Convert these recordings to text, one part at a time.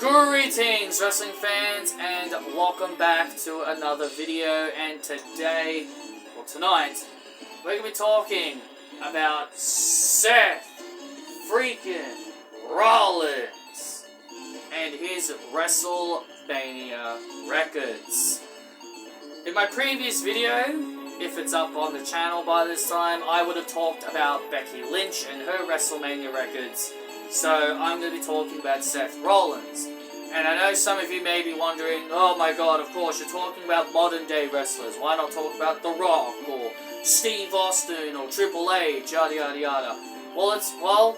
Greetings, wrestling fans, and welcome back to another video. And today, or tonight, we're going to be talking about Seth freaking Rollins and his WrestleMania records. In my previous video, if it's up on the channel by this time, I would have talked about Becky Lynch and her WrestleMania records. So I'm going to be talking about Seth Rollins. And I know some of you may be wondering, oh my god, of course, you're talking about modern day wrestlers. Why not talk about The Rock, or Steve Austin, or Triple H, yada yada yada. Well,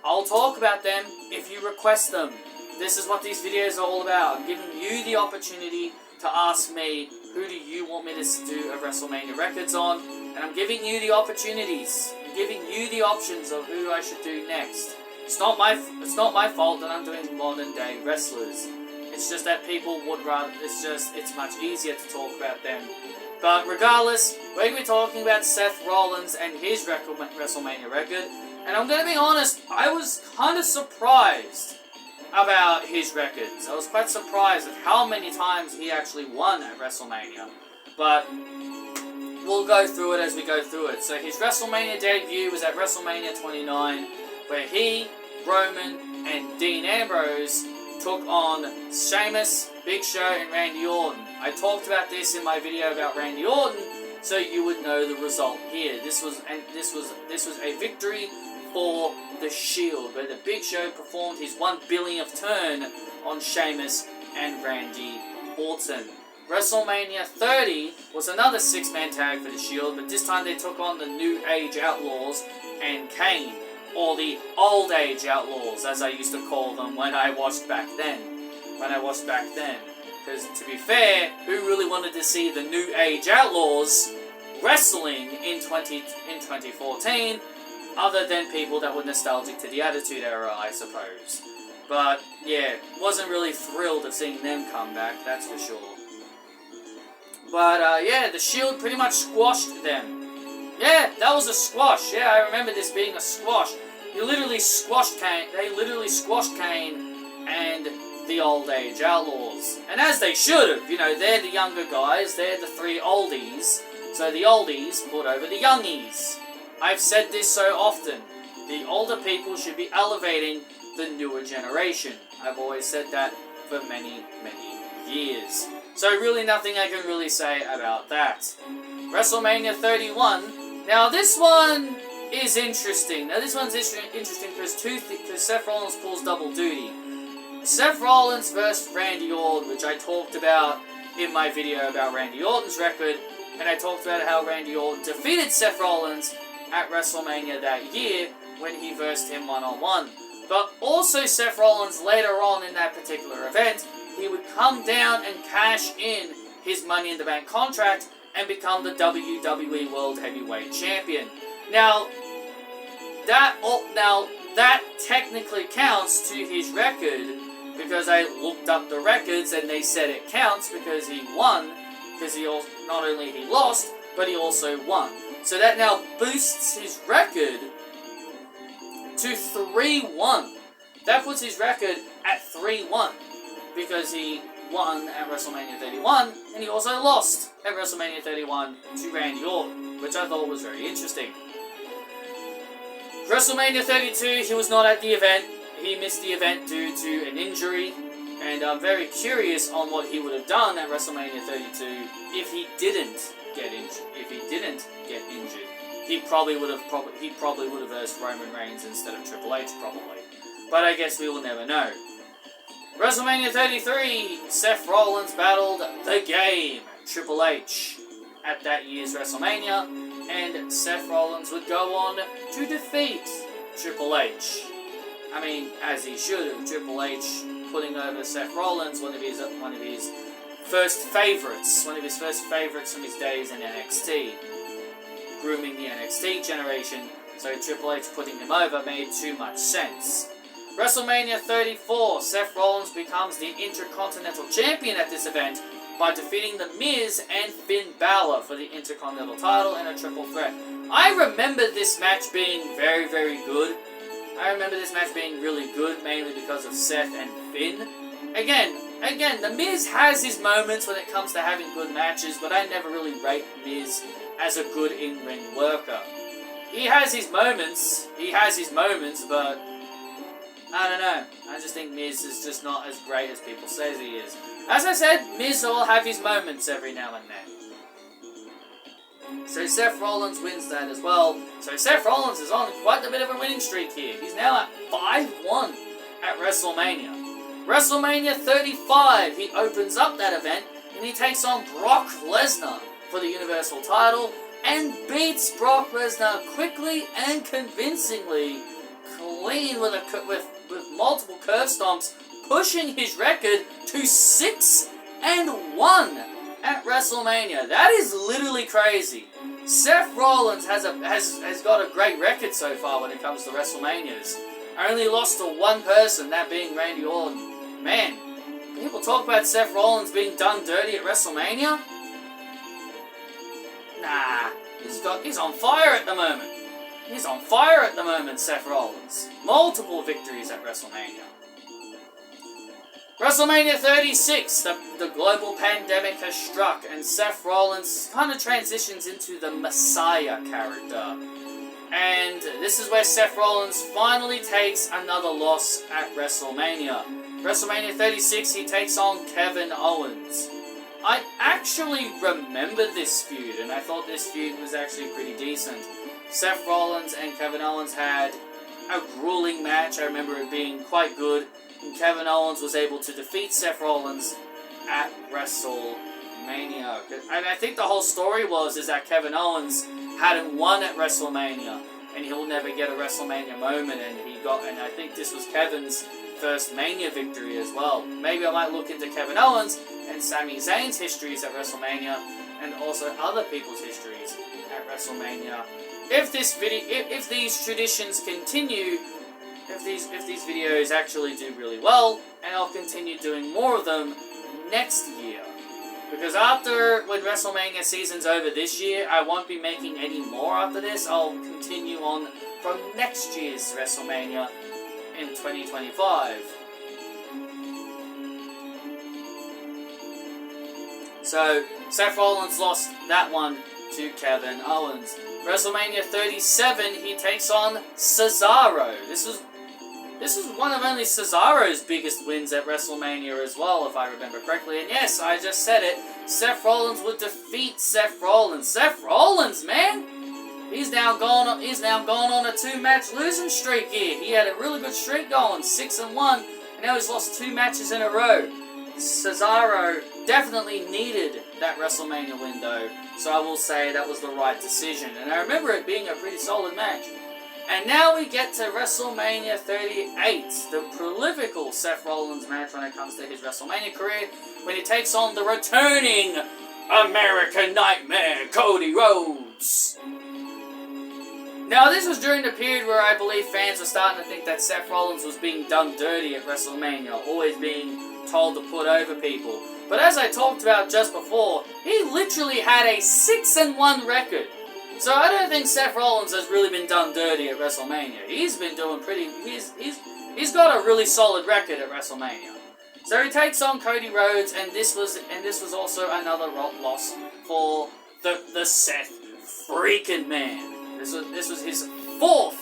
I'll talk about them if you request them. This is what these videos are all about. I'm giving you the opportunity to ask me, who do you want me to do a WrestleMania records on? And I'm giving you the opportunities. I'm giving you the options of who I should do next. It's not my fault that I'm doing modern day wrestlers. It's just that people would rather, it's much easier to talk about them. But regardless, we're going to be talking about Seth Rollins and his WrestleMania record. And I'm going to be honest, I was kind of surprised about his records. I was quite surprised at how many times he actually won at WrestleMania. But we'll go through it as we go through it. So his WrestleMania debut was at WrestleMania 29. Where he, Roman, and Dean Ambrose took on Sheamus, Big Show, and Randy Orton. I talked about this in my video about Randy Orton, so you would know the result here. This was a victory for the Shield, where the Big Show performed his 1 billionth turn on Sheamus and Randy Orton. WrestleMania 30 was another 6-man tag for the Shield, but this time they took on the New Age Outlaws and Kane. Or the Old Age Outlaws, as I used to call them when I watched back then. Because, to be fair, who really wanted to see the New Age Outlaws wrestling in 2014, other than people that were nostalgic to the Attitude Era, I suppose. But, yeah, wasn't really thrilled of seeing them come back, that's for sure. But, yeah, the Shield pretty much squashed them. Yeah, that was a squash. Yeah, I remember this being a squash. They literally squashed Kane and the Old Age Outlaws. And as they should have, you know, they're the younger guys, they're the 3 oldies, so the oldies put over the youngies. I've said this so often, the older people should be elevating the newer generation. I've always said that for many, many years. So really nothing I can really say about that. WrestleMania 31. Now this one is interesting. Now this one's interesting because Seth Rollins pulls double duty. Seth Rollins versus Randy Orton, which I talked about in my video about Randy Orton's record, and I talked about how Randy Orton defeated Seth Rollins at WrestleMania that year when he versed him one-on-one. But also Seth Rollins later on in that particular event, he would come down and cash in his Money in the Bank contract and become the WWE World Heavyweight Champion. Now that technically counts to his record, because I looked up the records and they said it counts because he won, because not only he lost, but he also won. So that now boosts his record to 3-1. That puts his record at 3-1, because he won at WrestleMania 31, and he also lost at WrestleMania 31 to Randy Orton, which I thought was very interesting. WrestleMania 32, he was not at the event. He missed the event due to an injury, and I'm very curious on what he would have done at WrestleMania 32 if he didn't get injured. He probably would have versed Roman Reigns instead of Triple H, probably. But I guess we will never know. WrestleMania 33, Seth Rollins battled The Game, Triple H, at that year's WrestleMania, and Seth Rollins would go on to defeat Triple H. I mean, as he should have. Triple H putting over Seth Rollins, one of his first favorites from his days in NXT, grooming the NXT generation. So Triple H putting him over made too much sense. WrestleMania 34, Seth Rollins becomes the Intercontinental Champion at this event by defeating The Miz and Finn Balor for the Intercontinental title in a triple threat. I remember this match being very, very good. I remember this match being really good, mainly because of Seth and Finn. Again, The Miz has his moments when it comes to having good matches, but I never really rate Miz as a good in-ring worker. He has his moments, but I don't know. I just think Miz is just not as great as people say he is. As I said, Miz will have his moments every now and then. So Seth Rollins wins that as well. So Seth Rollins is on quite a bit of a winning streak here. He's now at 5-1 at WrestleMania. WrestleMania 35, he opens up that event and he takes on Brock Lesnar for the Universal title and beats Brock Lesnar quickly and convincingly, clean with multiple curve stomps, pushing his record to 6-1 at WrestleMania. That is literally crazy. Seth Rollins has got a great record so far when it comes to WrestleManias. Only lost to one person, that being Randy Orton. Man, people talk about Seth Rollins being done dirty at WrestleMania? Nah, he's on fire at the moment. He's on fire at the moment, Seth Rollins. Multiple victories at WrestleMania. WrestleMania 36, the global pandemic has struck, and Seth Rollins kind of transitions into the Messiah character. And this is where Seth Rollins finally takes another loss at WrestleMania. WrestleMania 36, he takes on Kevin Owens. I actually remember this feud, and I thought this feud was actually pretty decent. Seth Rollins and Kevin Owens had a grueling match. I remember it being quite good, and Kevin Owens was able to defeat Seth Rollins at WrestleMania. And I think the whole story is that Kevin Owens hadn't won at WrestleMania, and he'll never get a WrestleMania moment, and I think this was Kevin's first Mania victory as well. Maybe I might look into Kevin Owens and Sami Zayn's histories at WrestleMania, and also other people's histories at WrestleMania. If these traditions continue, if these videos actually do really well, and I'll continue doing more of them next year. Because when WrestleMania season's over this year, I won't be making any more after this. I'll continue on from next year's WrestleMania in 2025. So, Seth Rollins lost that one to Kevin Owens. WrestleMania 37, he takes on Cesaro. This was one of only Cesaro's biggest wins at WrestleMania as well, if I remember correctly. And yes, I just said it, Seth Rollins would defeat Seth Rollins. Seth Rollins, man! He's now gone on a 2-match losing streak here. He had a really good streak going, 6-1, and now he's lost 2 matches in a row. Cesaro definitely needed that WrestleMania window, so I will say that was the right decision. And I remember it being a pretty solid match. And now we get to WrestleMania 38, the prolifical Seth Rollins match when it comes to his WrestleMania career, when he takes on the returning American Nightmare, Cody Rhodes. Now, this was during the period where I believe fans were starting to think that Seth Rollins was being done dirty at WrestleMania, always being told to put over people. But as I talked about just before, he literally had a 6-1 record. So I don't think Seth Rollins has really been done dirty at WrestleMania. He's been doing he's got a really solid record at WrestleMania. So he takes on Cody Rhodes, and this was also another loss for the Seth freaking man. This was his 4th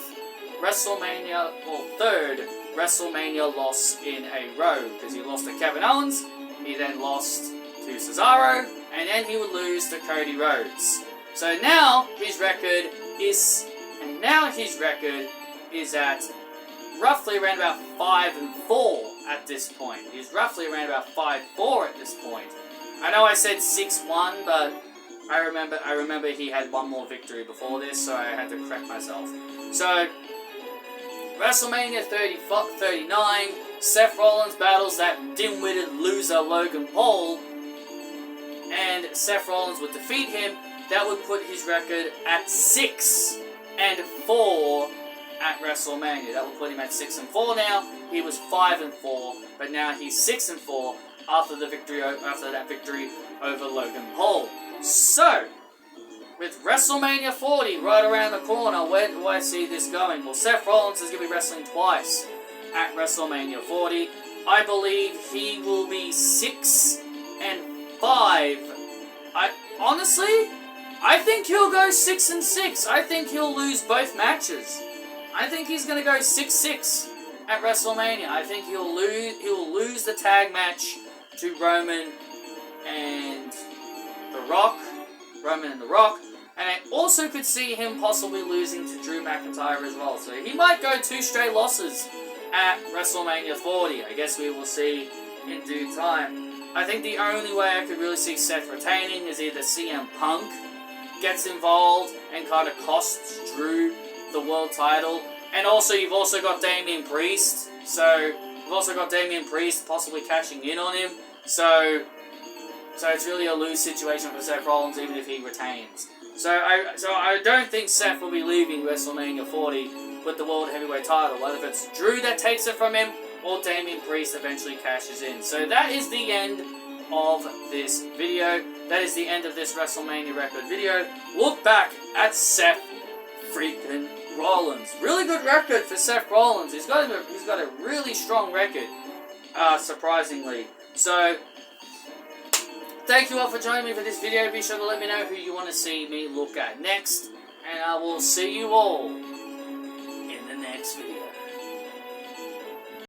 WrestleMania, or 3rd WrestleMania loss in a row, because he lost to Kevin Owens, he then lost to Cesaro, and then he would lose to Cody Rhodes. So now his record is at roughly around about 5-4 at this point. He's roughly around about 5-4 at this point. I know I said 6-1, but I remember he had one more victory before this, so I had to correct myself. So, WrestleMania 39, Seth Rollins battles that dim-witted loser Logan Paul, and Seth Rollins would defeat him. That would put his record at 6-4 at WrestleMania. That would put him at 6-4 now. He was 5-4, but now he's 6-4 after that victory over Logan Paul. So, with WrestleMania 40 right around the corner, where do I see this going? Well, Seth Rollins is going to be wrestling twice at WrestleMania 40. I believe he will be 6-5. I think he'll go 6-6. I think he'll lose both matches. I think he's going to go 6-6 at WrestleMania. I think he'll lose the tag match to Roman and The Rock. And I also could see him possibly losing to Drew McIntyre as well. So he might go 2 straight losses at WrestleMania 40. I guess we will see in due time. I think the only way I could really see Seth retaining is either CM Punk gets involved and kind of costs Drew the world title. And also, you've also got Damian Priest. So, you've also got Damian Priest possibly cashing in on him. So it's really a lose situation for Seth Rollins, even if he retains. So I don't think Seth will be leaving WrestleMania 40 with the World Heavyweight title, whether it's Drew that takes it from him or Damian Priest eventually cashes in. So that is the end of this video. That is the end of this WrestleMania record video. Look back at Seth freaking Rollins. Really good record for Seth Rollins. He's got a really strong record, surprisingly. So, thank you all for joining me for this video. Be sure to let me know who you want to see me look at next. And I will see you all in the next video.